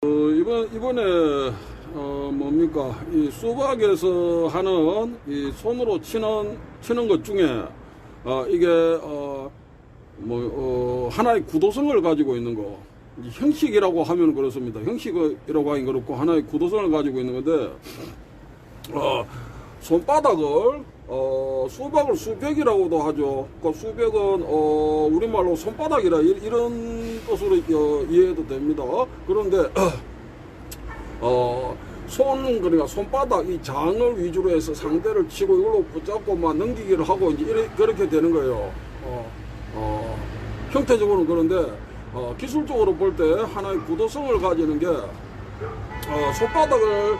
이번에 뭡니까 이 수박에서 하는 이 손으로 치는 것 중에 이게 하나의 구도성을 가지고 있는 거, 형식이라고 하면 그렇습니다. 형식이라고 하긴 그렇고 하나의 구도성을 가지고 있는 건데, 손바닥을 수박을 수벽이라고도 하죠. 그 수벽은 우리말로 손바닥이라 이런 뜻으로 이해해도 됩니다. 그런데 그러니까 손바닥 이 장을 위주로 해서 상대를 치고 이걸로 붙잡고 막 넘기기를 하고 이제 그렇게 되는 거예요. 형태적으로는. 그런데 기술적으로 볼 때 하나의 구도성을 가지는 게 손바닥을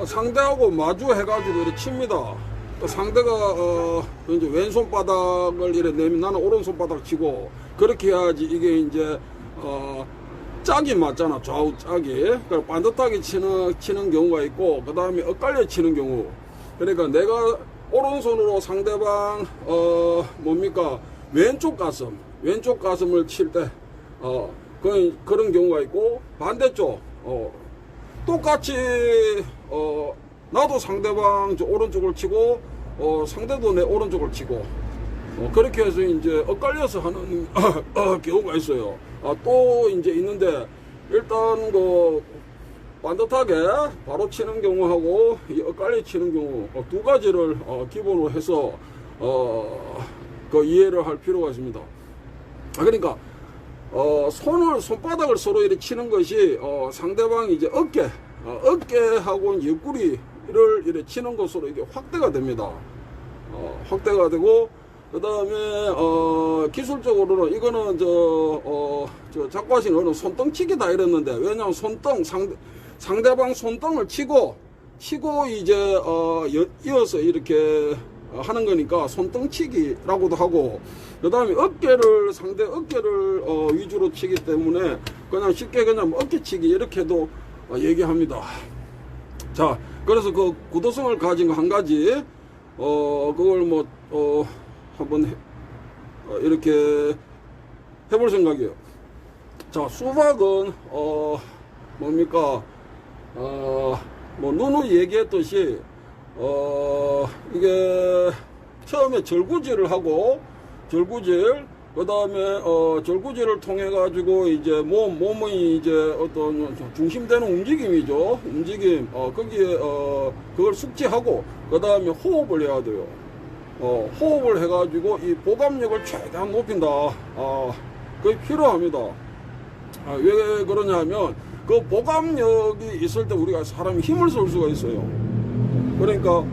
상대하고 마주해가지고 이렇게 칩니다. 상대가 이제 왼손바닥을 이렇게 내면 나는 오른손바닥 치고, 그렇게 해야지 이게 이제 짝이 맞잖아. 좌우 짝이. 그러니까 반듯하게 치는 경우가 있고, 그 다음에 엇갈려 치는 경우. 그러니까 내가 오른손으로 상대방 왼쪽 가슴을 칠 때 그런 경우가 있고, 반대쪽 똑같이 나도 상대방 오른쪽을 치고 상대도 내 오른쪽을 치고 그렇게 해서 이제 엇갈려서 하는 경우가 있어요. 또 이제 있는데, 일단 반듯하게 바로 치는 경우하고 엇갈려 치는 경우 두 가지를 기본으로 해서 이해를 할 필요가 있습니다. 그러니까 손바닥을 서로 이렇게 치는 것이 상대방이 이제 어깨하고 옆구리를 이렇게 치는 것으로 이게 확대가 됩니다. 확대가 되고, 그 다음에 기술적으로는 이거는 자꾸 하시는 거는 손등치기다 이랬는데, 왜냐하면 상대방 손등을 치고 이제 이어서 이렇게 하는 거니까 손등치기라고도 하고, 그 다음에 상대 어깨를 위주로 치기 때문에 그냥 쉽게 그냥 어깨치기 이렇게도 얘기합니다. 자, 그래서 그 구도성을 가진 거 한 가지 그걸 한번 이렇게 해볼 생각이에요. 자, 수박은 누누이 얘기했듯이 이게 처음에 절구질을 하고, 그 다음에 절구질을 통해 가지고 이제 몸의 이제 어떤 중심되는 움직임이죠. 거기에 그걸 숙지하고, 그 다음에 호흡을 해야 돼요. 호흡을 해가지고 이 보감력을 최대한 높인다. 그게 필요합니다. 왜 그러냐면 그 보감력이 있을 때 우리가 사람이 힘을 쏠 수가 있어요. 그러니까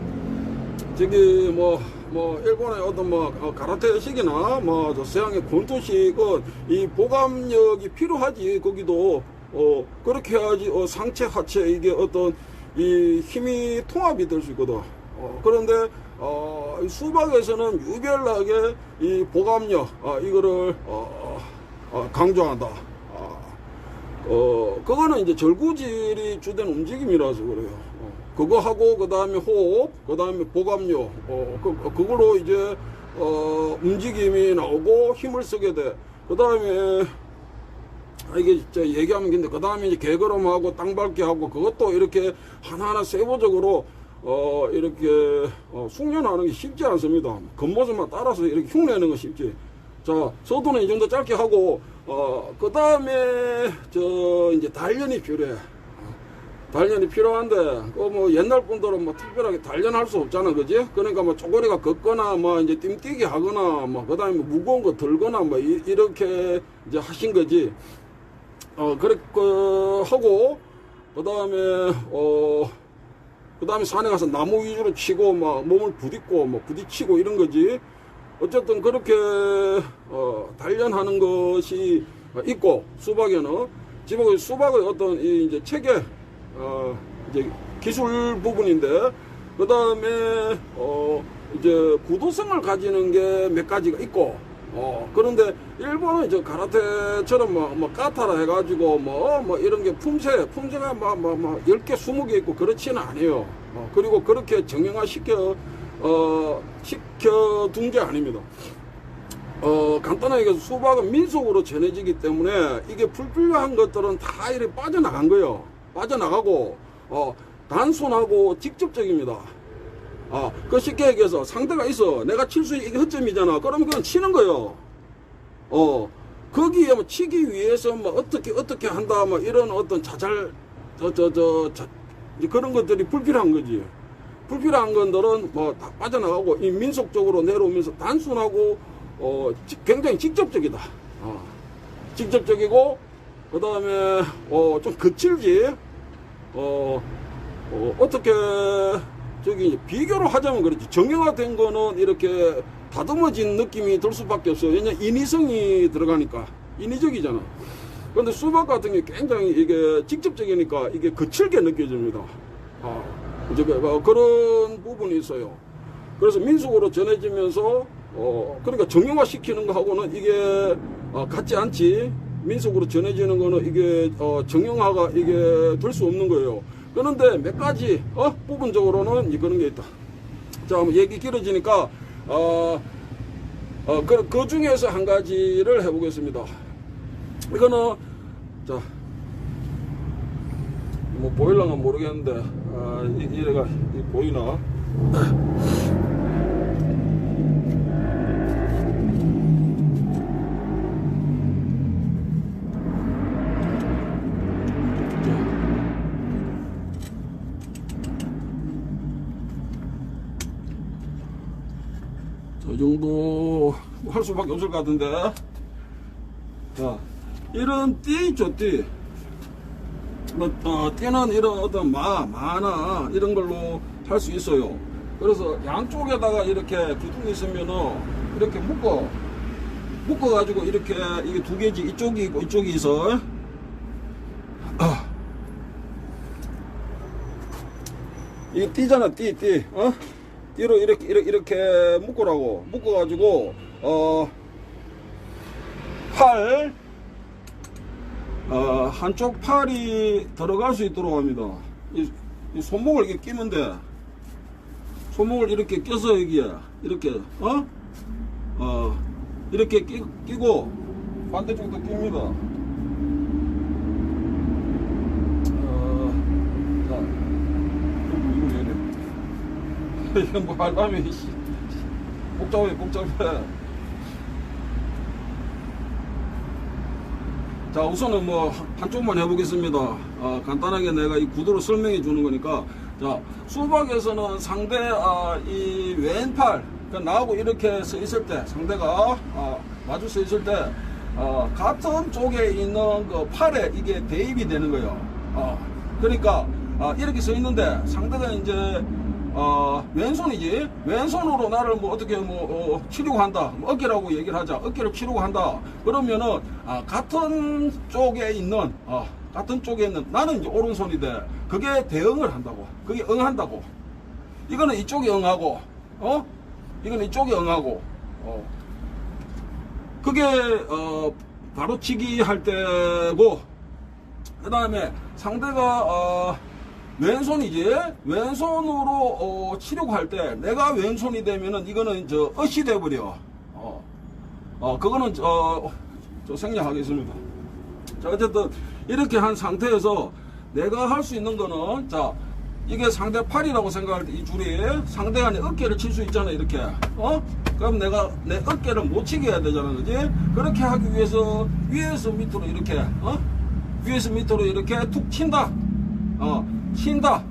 저기 일본의 어떤 가라테식이나 서양의 권투식은 이 보감력이 필요하지. 거기도 그렇게 해야지 상체 하체 이게 어떤 이 힘이 통합이 될 수 있거든. 그런데 수박에서는 유별나게 이 보감력 이거를 강조한다. 그거는 이제 절구질이 주된 움직임이라서 그래요. 그거 하고, 그 다음에 호흡, 그 다음에 보감력, 그걸로 이제 움직임이 나오고 힘을 쓰게 돼. 그 다음에 이게 얘기하면 긴데, 그 다음에 이제 개걸음하고 땅밟기 하고, 그것도 이렇게 하나하나 세부적으로 이렇게 숙련하는 게 쉽지 않습니다. 겉모습만 따라서 이렇게 흉내내는 거 쉽지. 자, 서두는 이 정도 짧게 하고, 그 다음에 이제 단련이 필요해. 단련이 필요한데, 옛날 분들은 특별하게 단련할 수 없잖아, 그지? 그러니까 쪼그리가 걷거나, 이제 띵뛰기 하거나, 그 다음에 무거운 거 들거나, 이렇게 이제 하신 거지. 그렇게 하고, 그 다음에 산에 가서 나무 위주로 치고, 몸을 부딪히고 이런 거지. 어쨌든 그렇게, 단련하는 것이 있고, 수박의 어떤 이제 체계, 이제 기술 부분인데, 그 다음에 이제 구도성을 가지는 게 몇 가지가 있고, 그런데 일본은 이제 가라테처럼 까타라 해가지고 이런 게 품새가 10개 20개 있고 그렇지는 않아요. 그리고 그렇게 정형화 시켜둔 게 아닙니다. 간단하게 얘기해서 수박은 민속으로 전해지기 때문에 이게 불필요한 것들은 다 이렇게 빠져나간 거예요. 빠져나가고, 단순하고 직접적입니다. 그 쉽게 얘기해서 상대가 있어. 내가 칠 수 이게 허점이잖아. 그러면 그건 치는 거예요. 거기에 뭐 치기 위해서 뭐 어떻게 한다, 뭐 이런 어떤 그런 것들이 불필요한 거지. 불필요한 것들은 뭐 다 빠져나가고, 이 민속적으로 내려오면서 단순하고, 굉장히 직접적이다. 직접적이고, 그 다음에, 좀 거칠지, 어떻게, 비교를 하자면 그렇지. 정형화된 거는 이렇게 다듬어진 느낌이 들 수밖에 없어요. 왜냐면 인위성이 들어가니까. 인위적이잖아. 근데 수박 같은 게 굉장히 이게 직접적이니까 이게 거칠게 느껴집니다. 그런 부분이 있어요. 그래서 민속으로 전해지면서, 그러니까 정형화 시키는 거하고는 이게, 같지 않지. 민속으로 전해지는 거는 이게, 정형화가 이게 될 수 없는 거예요. 그런데 몇 가지, 부분적으로는 그런 게 있다. 자, 얘기 길어지니까, 그 중에서 한 가지를 해보겠습니다. 이거는, 자, 뭐, 보일랑가 모르겠는데, 이래가, 보이나? 이 정도 할 수밖에 없을 것 같은데. 자, 이런 띠 있죠, 띠. 띠는 이런 어떤 마나 이런 걸로 할 수 있어요. 그래서 양쪽에다가 이렇게 기둥이 있으면은 이렇게 묶어가지고 이렇게 이게 두 개지, 이쪽이 있고 이쪽이 있어. 이게 띠잖아, 띠. 띠로 이렇게 묶어가지고, 팔, 한쪽 팔이 들어갈 수 있도록 합니다. 이 손목을 이렇게 끼면 돼. 손목을 이렇게 껴서 여기에, 이렇게, 이렇게 끼고, 반대쪽도 낍니다. 이건 뭐 알밤이 복잡해. 자, 우선은 뭐 한쪽만 해보겠습니다. 간단하게 내가 이 구도로 설명해 주는 거니까. 자, 수박에서는 상대 이 왼팔, 그러니까 나하고 이렇게 서 있을 때, 상대가 마주 서 있을 때 같은 쪽에 있는 그 팔에 이게 대입이 되는 거예요. 그러니까 이렇게 서 있는데 상대가 이제 왼손이지. 왼손으로 나를 뭐 어떻게 치려고 한다. 어깨라고 얘기를 하자. 어깨를 치려고 한다. 그러면은 같은 쪽에 있는 나는 이제 오른손인데 그게 대응을 한다고. 그게 응한다고. 이거는 이쪽이 응하고, 이거는 이쪽이 응하고, 그게 바로 치기 할 때고, 그 다음에 상대가 왼손이지. 왼손으로 치려고 할 때 내가 왼손이 되면은 이거는 어시 돼버려. 그거는 저 생략하겠습니다. 자, 어쨌든 이렇게 한 상태에서 내가 할 수 있는 거는, 자, 이게 상대 팔이라고 생각할 때 이 줄이 상대가 내 어깨를 칠 수 있잖아, 이렇게. 그럼 내가 내 어깨를 못 치게 해야 되잖아, 그지? 그렇게 하기 위해서 위에서 밑으로 이렇게, 위에서 밑으로 이렇게 툭 친다. 친다.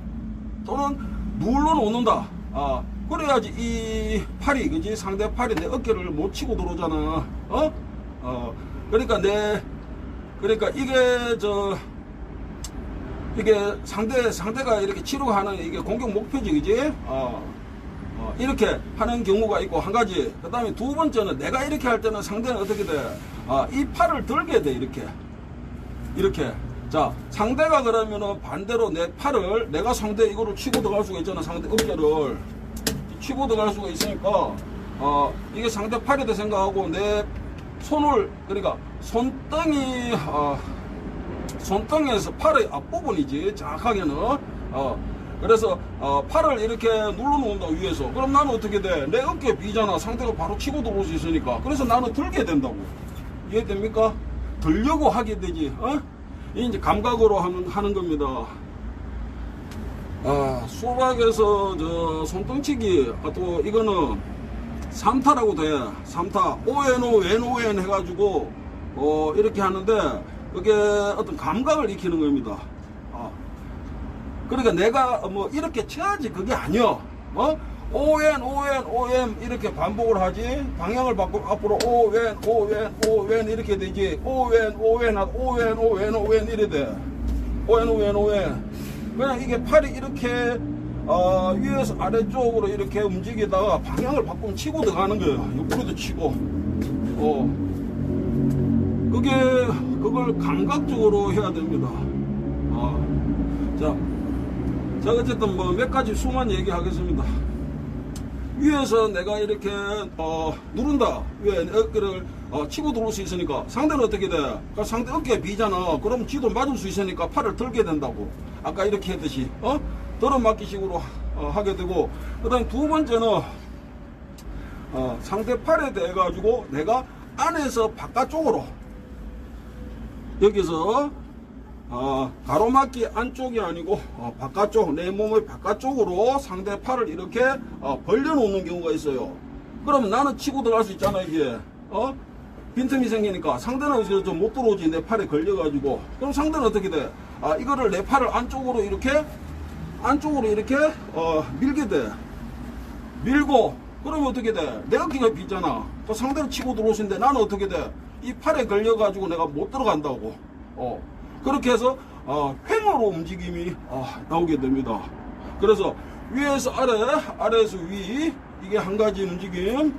또는 눌러 놓는다. 그래야지 이 팔이, 그지? 상대 팔이 내 어깨를 못 치고 들어오잖아. 그러니까 이게 상대가 이렇게 치려고 하는 이게 공격 목표지, 그지? 이렇게 하는 경우가 있고, 한 가지. 그 다음에 두 번째는 내가 이렇게 할 때는 상대는 어떻게 돼? 이 팔을 들게 돼, 이렇게. 자, 상대가 그러면은 반대로 내 팔을, 내가 상대 이거를 치고 들어갈 수가 있잖아. 상대 어깨를 치고 들어갈 수가 있으니까, 이게 상대 팔이다 생각하고 내 손을, 그러니까 손등에서 팔의 앞부분이지, 정확하게는. 그래서 팔을 이렇게 눌러놓는다 위에서. 그럼 나는 어떻게 돼? 내 어깨 비잖아. 상대가 바로 치고 들어올 수 있으니까. 그래서 나는 들게 된다고. 이해됩니까? 들려고 하게 되지. 이 이제 감각으로 하는 겁니다. 수박에서 손등치기, 또 이거는 3타라고 돼. 3타. ON, 왼, ON 해가지고, 이렇게 하는데, 그게 어떤 감각을 익히는 겁니다. 그러니까 내가 뭐 이렇게 쳐야지 그게 아니야. ON, ON, OM 이렇게 반복을 하지. 방향을 바꾸고 앞으로 ON, ON, ON 이렇게 되지. ON, ON, ON, ON, ON 이래 돼. ON, ON, ON. 그냥 이게 팔이 이렇게 위에서 아래쪽으로 이렇게 움직이다가 방향을 바꾸면 치고 들어가는 거예요. 옆으로도 치고. 그걸 감각적으로 해야 됩니다. 자, 어쨌든 뭐 몇 가지 수만 얘기하겠습니다. 위에서 내가 이렇게 누른다. 왜 어깨를 치고 들어올 수 있으니까. 상대는 어떻게 돼? 그러니까 상대 어깨에 비잖아. 그럼 지도 맞을 수 있으니까 팔을 들게 된다고. 아까 이렇게 했듯이 들어맞기 식으로 하게 되고. 그 다음 두 번째는 상대 팔에 대해 가지고 내가 안에서 바깥쪽으로 여기서 가로막기 안쪽이 아니고 바깥쪽, 내 몸의 바깥쪽으로 상대 팔을 이렇게 벌려 놓는 경우가 있어요. 그러면 나는 치고 들어갈 수 있잖아. 이게 빈틈이 생기니까 상대는 좀 못 들어오지. 내 팔에 걸려 가지고. 그럼 상대는 어떻게 돼? 이거를 내 팔을 안쪽으로 이렇게 밀게 돼. 밀고 그러면 어떻게 돼? 내 어깨가 비잖아. 또 상대는 치고 들어오시는데 나는 어떻게 돼? 이 팔에 걸려 가지고 내가 못 들어간다고. 그렇게 해서 횡으로 움직임이 나오게 됩니다. 그래서 위에서 아래, 아래에서 위, 이게 한 가지 움직임이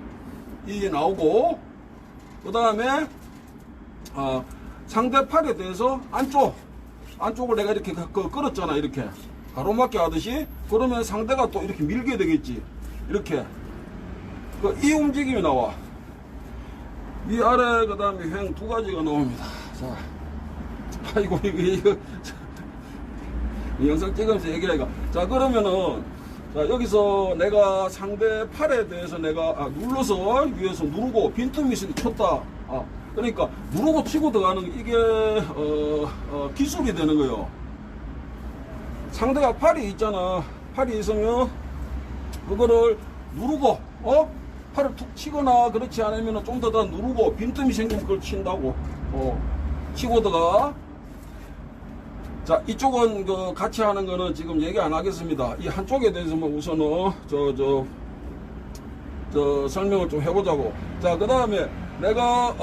나오고, 그 다음에 상대 팔에 대해서 안쪽을 내가 이렇게 끌었잖아. 이렇게 가로막기 하듯이. 그러면 상대가 또 이렇게 밀게 되겠지. 이렇게 이 움직임이 나와. 위 아래, 그 다음에 횡 두 가지가 나옵니다. 자, 아이고, 이거 영상 찍으면서 얘기하니까. 자, 그러면은, 자, 여기서 내가 상대 팔에 대해서 내가, 눌러서 위에서 누르고 빈틈이 있으니 쳤다. 그러니까, 누르고 치고 들어가는 이게, 기술이 되는 거예요. 상대가 팔이 있잖아. 팔이 있으면, 그거를 누르고, 팔을 툭 치거나 그렇지 않으면 좀 더 누르고 빈틈이 생기면 그걸 친다고. 치고 들어가. 자, 이쪽은 같이 하는 거는 지금 얘기 안 하겠습니다. 이 한쪽에 대해서만 우선은 설명을 좀 해보자고. 자, 그 다음에 내가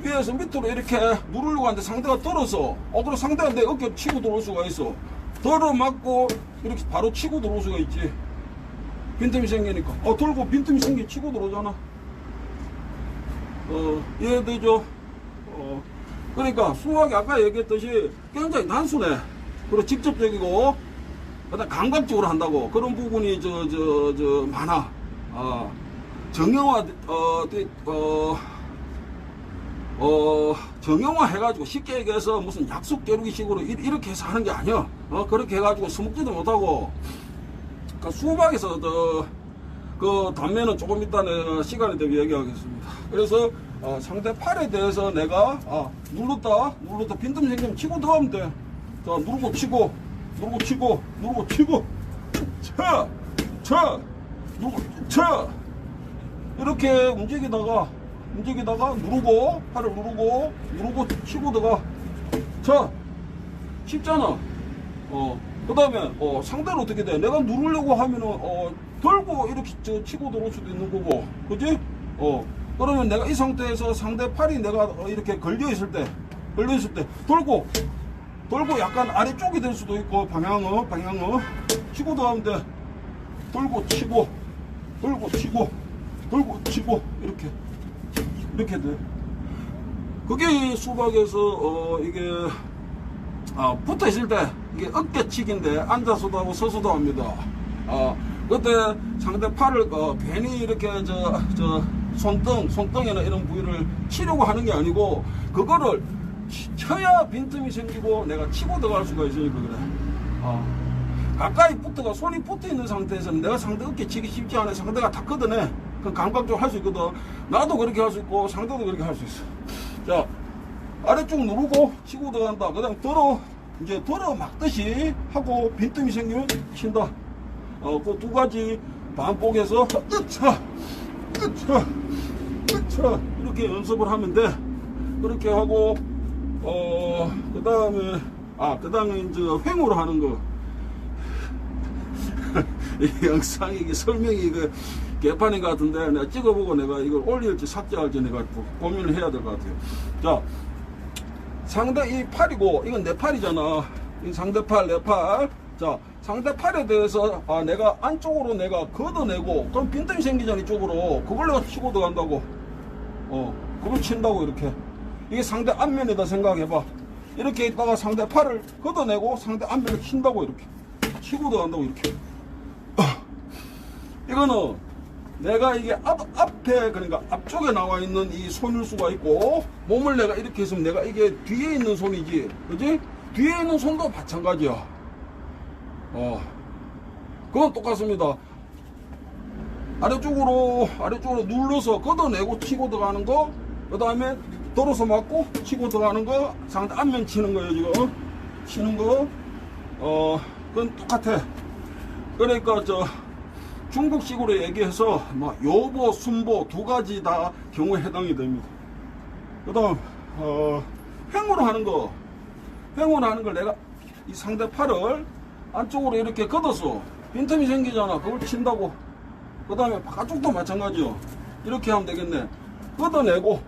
위에서 밑으로 이렇게 누르려고 하는데 상대가 떨어서 그럼 상대가 내 어깨 치고 들어올 수가 있어. 덜어 맞고 이렇게 바로 치고 들어올 수가 있지. 빈틈이 생기니까. 들고 빈틈이 생기 치고 들어오잖아. 이해되죠? 그러니까 수학이 아까 얘기했듯이 굉장히 단순해. 그리고 직접적이고, 그다음 감각적으로 한다고. 그런 부분이 많아. 정형화 해가지고 쉽게 얘기해서 무슨 약속 겨루기 식으로 이렇게 해서 하는 게 아니야. 그렇게 해가지고 스먹지도 못하고. 그러니까 수박에서 그 단면은 조금 이따 시간이 되면 얘기하겠습니다. 그래서 상대 팔에 대해서 내가 눌렀다 빈틈 생기면 치고 들어가면 돼. 자, 누르고 치고 쳐 누르고 쳐 이렇게 움직이다가 누르고 팔을 누르고 치고 들어가. 쳐 쉽잖아. 그 다음에 상대는 어떻게 돼? 내가 누르려고 하면은 들고 이렇게 치고 들어올 수도 있는 거고, 그지? 그러면 내가 이 상태에서 상대 팔이 내가 이렇게 걸려 있을 때 들고 약간 아래쪽이 될 수도 있고, 방향은 치고 들어가면 돼. 들고 치고 이렇게 돼. 그게 수박에서 이게 붙어 있을 때 이게 어깨치기인데 앉아서도 하고 서서도 합니다. 그때 상대 팔을 괜히 이렇게 손등이나 이런 부위를 치려고 하는 게 아니고, 그거를 쳐야 빈틈이 생기고 내가 치고 들어갈 수가 있으니까 그래. 가까이 붙어가 손이 붙어 있는 상태에서는 내가 상대 어깨 치기 쉽지 않아. 상대가 다 걷어내. 그 감각적으로 할 수 있거든. 나도 그렇게 할 수 있고 상대도 그렇게 할 수 있어. 자, 아래쪽 누르고 치고 들어간다. 그다음 이제 들어 막듯이 하고 빈틈이 생기면 친다. 그 두 가지 반복해서 이렇게 연습을 하면 돼. 그렇게 하고 그다음에 이제 횡으로 하는 거. 이 영상이 이게 설명이 개판인 것 같은데 내가 찍어보고 내가 이걸 올릴지 삭제할지 내가 고민을 해야 될 것 같아요. 자, 상대 이 팔이고 이건 내 팔이잖아. 이 상대 팔, 내 팔. 자, 상대 팔에 대해서 내가 안쪽으로 내가 걷어내고 그럼 빈틈이 생기잖아. 이쪽으로 그걸 내가 치고 들어간다고. 그걸 친다고. 이렇게 이게 상대 앞면이다 생각해봐. 이렇게 있다가 상대 팔을 걷어내고 상대 앞면을 친다고. 이렇게 치고 들어간다고. 이렇게 이거는 내가 이게 앞에 그러니까 앞쪽에 나와 있는 이 손일 수가 있고 몸을 내가 이렇게 했으면 내가 이게 뒤에 있는 손이지, 그지? 뒤에 있는 손도 마찬가지야. 그건 똑같습니다. 아래쪽으로 눌러서 걷어내고 치고 들어가는 거, 그 다음에 돌아서 맞고 치고 들어가는 거, 상대 앞면 치는 거예요 지금. 치는 거 그건 똑같아. 그러니까 중국식으로 얘기해서 요보, 순보 두 가지 다 경우에 해당이 됩니다. 그 다음 횡으로 하는 거. 횡으로 하는 걸 내가 이 상대 팔을 안쪽으로 이렇게 걷어서 빈틈이 생기잖아. 그걸 친다고. 그 다음에 바깥쪽도 마찬가지요. 이렇게 하면 되겠네. 걷어내고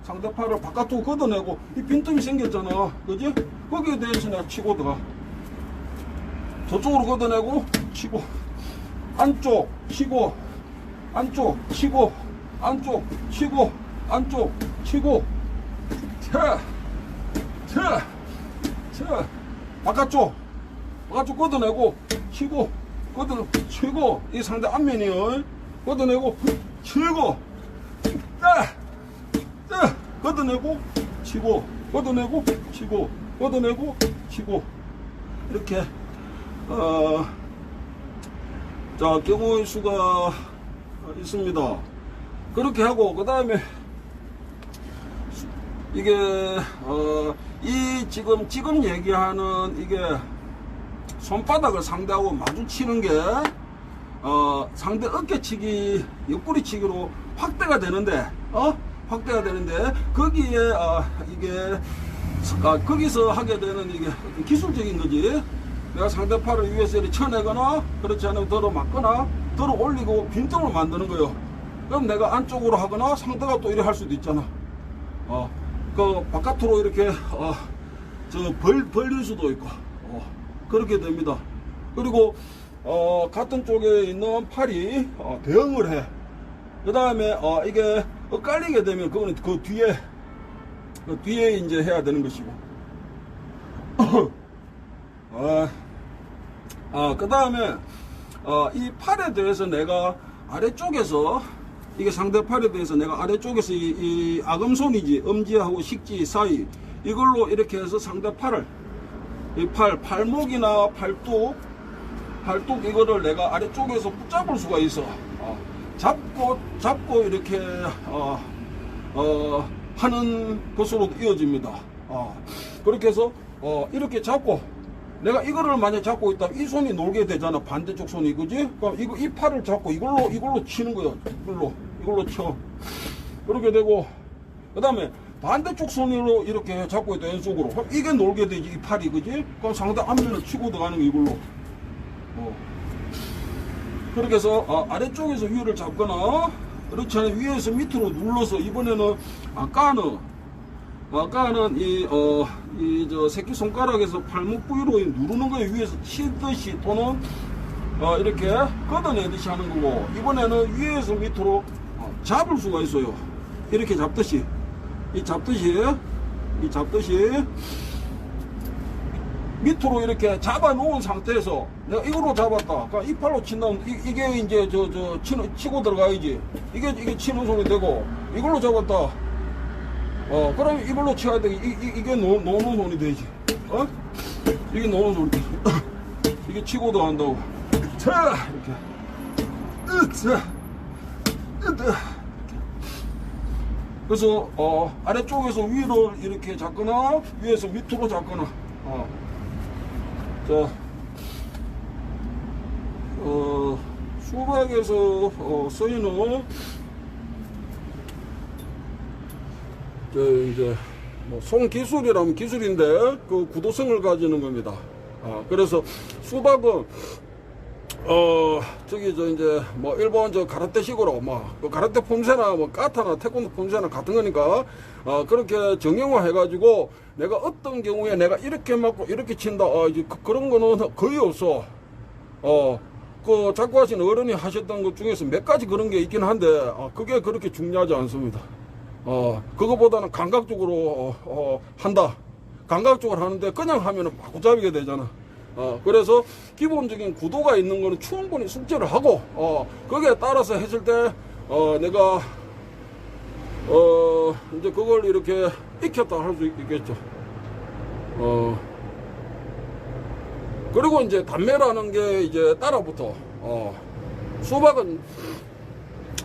상대 팔을 바깥쪽으로 걷어내고 이 빈틈이 생겼잖아. 그지? 거기에 대해서 내가 치고 들어가. 저쪽으로 걷어내고 치고, 안쪽 치고, 안쪽 치고, 안쪽 치고, 안쪽 치고, 바깥쪽 걷어내고 치고, 치고, 이 상대 앞면이요. 걷어내고 치고, 걷어내고 치고, 걷어내고 치고, 걷어내고 치고, 이렇게 자, 경우의 수가 있습니다. 그렇게 하고, 그 다음에 이게 이 지금 얘기하는 이게 손바닥을 상대하고 마주치는 게 상대 어깨치기, 옆구리치기로 확대가 되는데 거기에 이게 거기서 하게 되는 이게 기술적인 거지. 내가 상대 팔을 위에서 이렇게 쳐내거나 그렇지 않으면 들어 맞거나 들어 올리고 빈틈을 만드는 거예요. 그럼 내가 안쪽으로 하거나 상대가 또 이렇게 할 수도 있잖아. 그 바깥으로 이렇게 벌릴 수도 있고 그렇게 됩니다. 그리고 같은 쪽에 있는 팔이 대응을 해. 그 다음에 이게 엇갈리게 되면 그거는 그 뒤에 이제 해야 되는 것이고. 그 다음에 이 팔에 대해서 내가 아래쪽에서 이게 상대 팔에 대해서 내가 아래쪽에서 이 아금손이지, 엄지하고 식지 사이 이걸로 이렇게 해서 상대 팔을 이 팔목이나 팔뚝 이거를 내가 아래쪽에서 붙잡을 수가 있어. 잡고 이렇게 하는 것으로 이어집니다. 그렇게 해서 이렇게 잡고 내가 이거를 만약 잡고 있다면 이 손이 놀게 되잖아. 반대쪽 손이, 그지? 그럼 이 팔을 잡고 이걸로 치는 거야. 이걸로 쳐. 그렇게 되고, 그 다음에 반대쪽 손으로 이렇게 잡고 있다. 왼쪽으로. 그럼 이게 놀게 되지, 이 팔이, 그지? 그럼 상대 앞면을 치고 들어가는 거 이걸로. 그렇게 해서 아래쪽에서 위를 잡거나, 그렇지 않으면 위에서 밑으로 눌러서, 이번에는 아까는 저 새끼손가락에서 팔목 부위로 누르는 거에 위에서 치듯이 또는 이렇게 걷어내듯이 하는 거고, 이번에는 위에서 밑으로 잡을 수가 있어요. 이렇게 잡듯이 밑으로 이렇게 잡아 놓은 상태에서 내가 이걸로 잡았다. 그러니까 이 팔로 친다면 이게 이제 치고 들어가야지. 이게 치는 손이 되고, 이걸로 잡았다. 그럼 이걸로 쳐야 돼. 이게 노는 손이 되지. 이게 노는 손이 되지. 이게 치고도 한다고. 자, 이렇게. 자, 그래서 아래쪽에서 위를 이렇게 잡거나 위에서 밑으로 잡거나. 자, 수박에서 쓰이는 이제 뭐 손기술이라면 기술인데 그 구도성을 가지는 겁니다. 그래서 수박은 저기 이제 뭐 일본 가라테식으로 그 가라테 폼새나 뭐 까타나 태권도 폼새나 같은 거니까 그렇게 정형화 해가지고 내가 어떤 경우에 내가 이렇게 맞고 이렇게 친다 이제 그런 거는 거의 없어. 그 자꾸 하신 어른이 하셨던 것 중에서 몇 가지 그런 게 있긴 한데 그게 그렇게 중요하지 않습니다. 그거보다는 감각적으로 한다. 감각적으로 하는데 그냥 하면은 바꾸잡이게 되잖아. 그래서 기본적인 구도가 있는 거는 충분히 숙지를 하고 거기에 따라서 했을 때 내가 이제 그걸 이렇게 익혔다 할 수 있겠죠. 그리고 이제 담매라는 게 이제 따라붙어. 수박은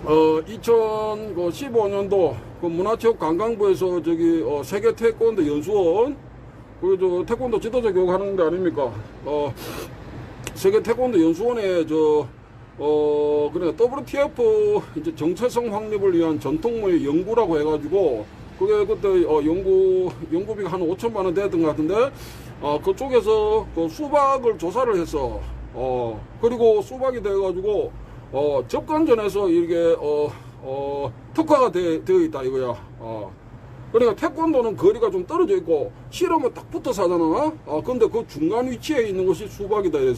2015년도 그 문화체육관광부에서 저기 세계 태권도 연수원 그 태권도 지도자 교육하는 게 아닙니까? 세계 태권도 연수원에 그래 WTF 이제 정체성 확립을 위한 전통무예 연구라고 해가지고 그게 그때 연구비가 한 5천만 원 되었던 것 같은데 그쪽에서 그 수박을 조사를 했어. 그리고 수박이 돼가지고 접근전에서 이렇게 특화가 되어 있다 이거야. 그러니까 태권도는 거리가 좀 떨어져 있고 실험은 딱 붙어서 하잖아. 근데 그 중간 위치에 있는 것이 수박이다 이래서